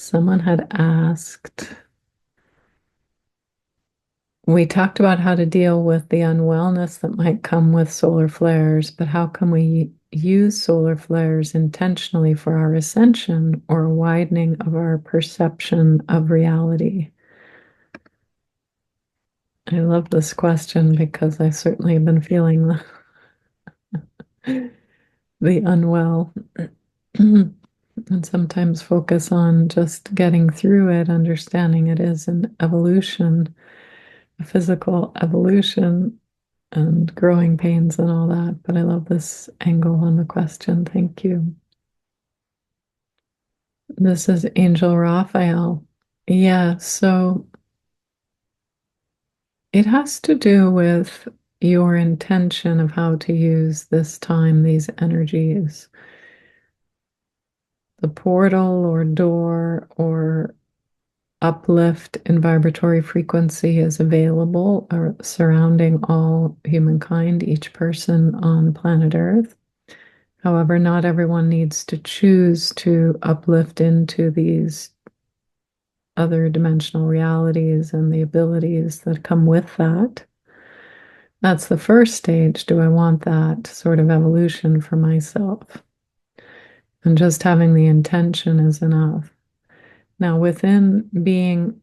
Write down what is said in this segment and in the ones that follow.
Someone had asked, we talked about how to deal with the unwellness that might come with solar flares, but how can we use solar flares intentionally for our ascension or a widening of our perception of reality? I love this question because I certainly have been feeling the unwell and sometimes focus on just getting through it, understanding it is an evolution, a physical evolution and growing pains and all that. But I love this angle on the question. Thank you. This is Angel Raphael. Yeah, so it has to do with your intention of how to use this time, these energies. The portal or door or uplift in vibratory frequency is available surrounding all humankind, each person on planet Earth. However, not everyone needs to choose to uplift into these other dimensional realities and the abilities that come with that. That's the first stage. Do I want that sort of evolution for myself? And just having the intention is enough. Now, within being,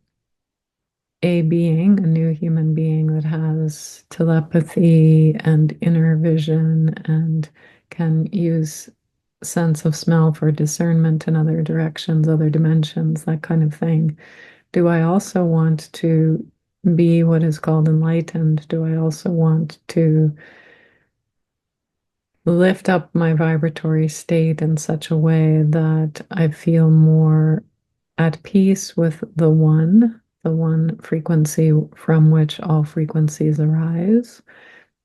a new human being that has telepathy and inner vision and can use sense of smell for discernment in other directions, other dimensions, that kind of thing. Do I also want to be what is called enlightened? Do I also want to lift up my vibratory state in such a way that I feel more at peace with the one frequency from which all frequencies arise?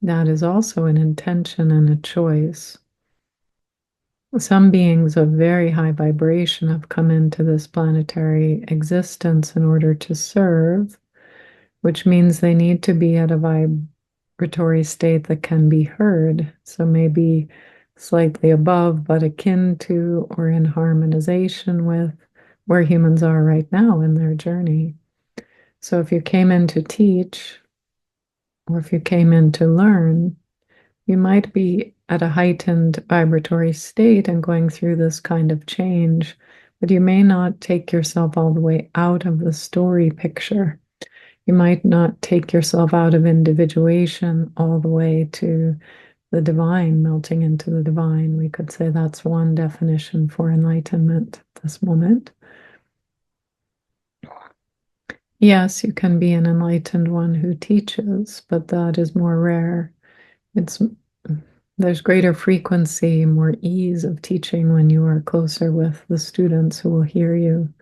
That is also an intention and a choice. Some beings of very high vibration have come into this planetary existence in order to serve, which means they need to be at a vibratory state that can be heard. So maybe slightly above, but akin to or in harmonization with where humans are right now in their journey. So if you came in to teach, or if you came in to learn, you might be at a heightened vibratory state and going through this kind of change, but you may not take yourself all the way out of the story picture. You might not take yourself out of individuation all the way to the divine, melting into the divine. We could say that's one definition for enlightenment at this moment. Yes, you can be an enlightened one who teaches, but that is more rare. There's greater frequency, more ease of teaching when you are closer with the students who will hear you.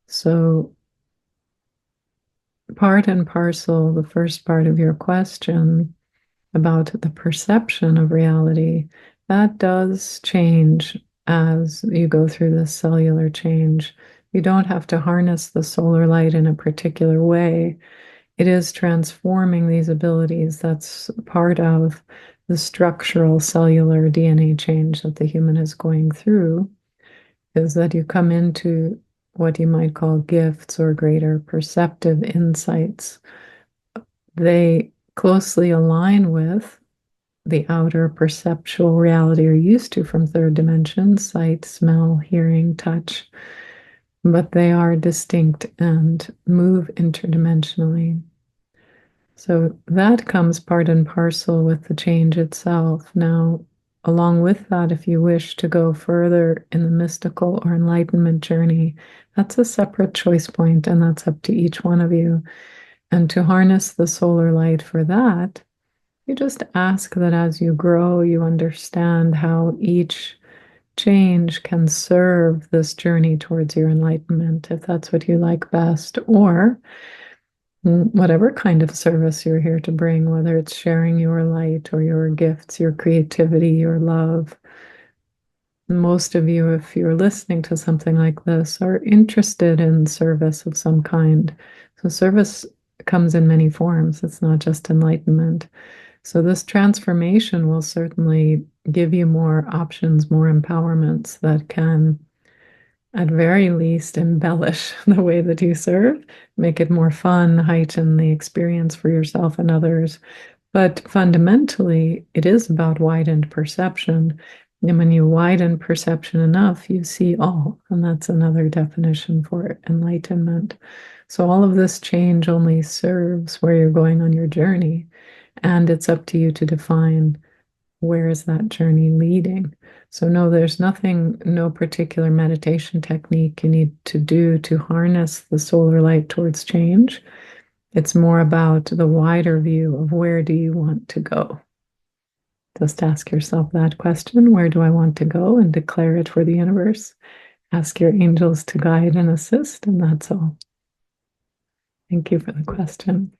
So part and parcel, the first part of your question about the perception of reality, that does change as you go through this cellular change. You don't have to harness the solar light in a particular way. It is transforming these abilities. That's part of the structural cellular DNA change that the human is going through, is that you come into what you might call gifts or greater perceptive insights. They closely align with the outer perceptual reality you're used to from third dimension, sight, smell, hearing, touch, but they are distinct and move interdimensionally. So that comes part and parcel with the change itself. Now, along with that, if you wish to go further in the mystical or enlightenment journey, that's a separate choice point, and that's up to each one of you. And to harness the solar light for that, you just ask that as you grow, you understand how each change can serve this journey towards your enlightenment, if that's what you like best, or whatever kind of service you're here to bring, whether it's sharing your light or your gifts, your creativity, your love. Most of you, if you're listening to something like this, are interested in service of some kind. So service comes in many forms. It's not just enlightenment. So this transformation will certainly give you more options, more empowerments that can at very least, embellish the way that you serve, make it more fun, heighten the experience for yourself and others. But fundamentally, it is about widened perception. And when you widen perception enough, you see all. And that's another definition for enlightenment. So all of this change only serves where you're going on your journey. And it's up to you to define where is that journey leading. So no, there's nothing, no particular meditation technique you need to do to harness the solar light towards change. It's more about the wider view of where do you want to go. Just ask yourself that question, where do I want to go? And declare it for the universe. Ask your angels to guide and assist, and that's all. Thank you for the question.